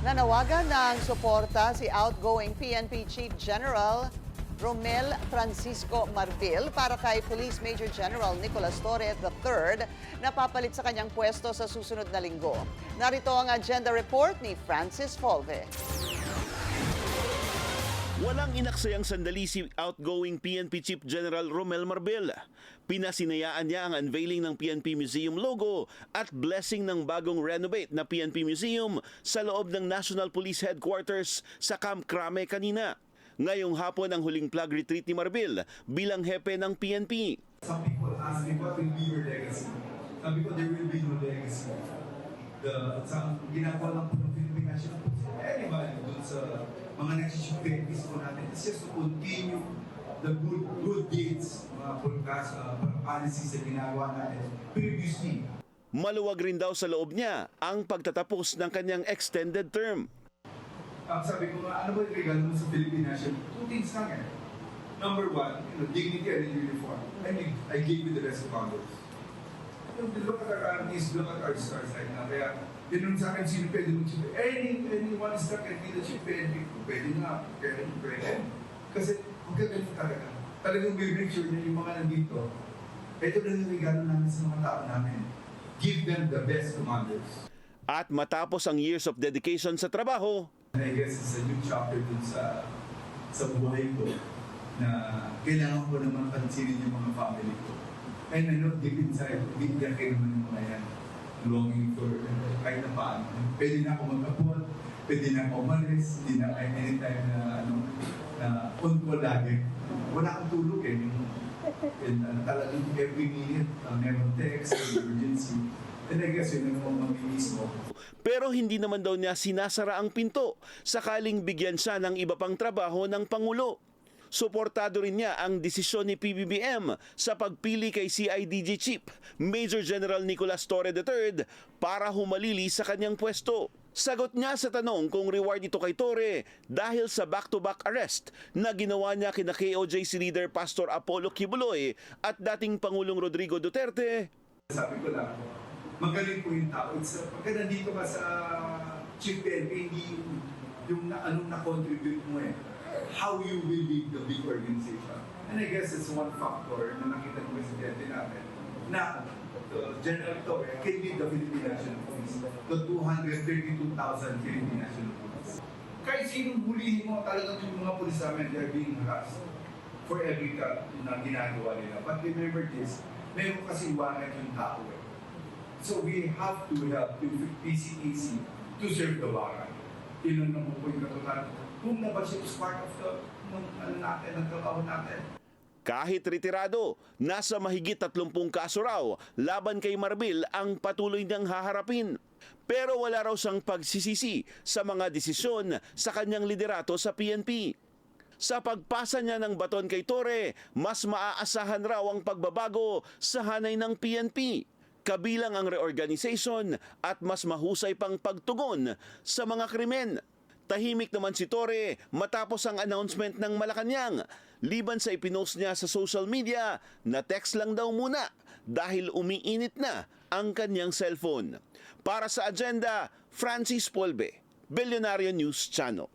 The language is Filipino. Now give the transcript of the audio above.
Nanawagan ng suporta si outgoing PNP Chief General Romel Francisco Marbil para kay Police Major General Nicolas Torre III na papalit sa kanyang pwesto sa susunod na linggo. Narito ang agenda report ni Francis Folve. Walang inaksayang sandali si outgoing PNP Chief General Romel Marbil. Pinasinayaan niya ang unveiling ng PNP Museum logo at blessing ng bagong renovate na PNP Museum sa loob ng National Police Headquarters sa Camp Crame kanina. Ngayong hapon ang huling flag retreat ni Marbil bilang hepe ng PNP. Some people ask me, what will be your legacy? Sabi ko, there will be no legacy. Ginagawa lang po ng Philippine National Police. Anybody dun sa mga nagsisipipis po natin, it's just to continue the good deeds, mga policies na ginagawa natin previously. Maluwag rin daw sa loob niya ang pagtatapos ng kanyang extended term. Sabi ko nga, ano ba yung regalo mo sa Philippine National? Two things lang eh. Number one, dignity and uniform. I gave you the rest of others. Look at our armies, look at our stars right now. Kaya, yun sa akin, sino pwede mag-chief? Anyone is that can be the chief PNP. Pwede nga, pwede. Kasi, huwag ka ganun talaga. Talagang we make sure na yung mga nandito, ito na yung regalo namin sa mga tao namin. Give them the best commanders. At matapos ang years of dedication sa trabaho, I guess it's a new chapter dun sa buhay ko na kailangan ko naman pansinin yung mga family ko. And I know deep inside, bigyan kayo naman yung mga yan. Longing for kahit na paano. Pwede na ako mag-abot, pwede na ako umalis, hindi na anytime na on ko lagi. Wala akong tulog eh. Talagang every minute, meron text, emergency. And I guess yun ang mag-inis mo. pero hindi naman daw niya sinasara ang pinto sakaling bigyan siya ng iba pang trabaho ng Pangulo. Suportado rin niya ang desisyon ni PBBM sa pagpili kay CIDG Chief Major General Nicolas Torre III para humalili sa kanyang pwesto. Sagot niya sa tanong kung reward ito kay Torre dahil sa back-to-back arrest na ginawa niya kina KOJC leader Pastor Apollo Kibuloy at dating Pangulong Rodrigo Duterte. Sabi ko lang, magaling po yung tao. Pagka nandito ka sa Chief PNP, hindi yung anong na-contribute mo eh. How you will lead the big organization. And I guess it's one factor na nakita ng presidente natin na General Torre can lead the Philippine National Police, the 232,000 Philippine National Police. Kahit sinong hulihin mo, talagang yung mga police namin, they're being harassed for every cut na ginagawa nila. But remember this, meron kasi warrant yung tao eh. So we have to help yung PCAC to serve the warrant. Yun ang po yung katutan. Kung nabasip is part of ng trabaho natin. Kahit retirado, nasa mahigit 30 kaso raw laban kay Marbil ang patuloy niyang haharapin. Pero wala raw siyang pagsisisi sa mga desisyon sa kanyang liderato sa PNP. Sa pagpasa niya ng baton kay Torre, mas maaasahan raw ang pagbabago sa hanay ng PNP. Kabilang ang reorganization at mas mahusay pang pagtugon sa mga krimen. Tahimik naman si Torre matapos ang announcement ng Malacanang. Liban sa ipinost niya sa social media na text lang daw muna dahil umiinit na ang kanyang cellphone. Para sa agenda, Francis Folve, Billionaire News Channel.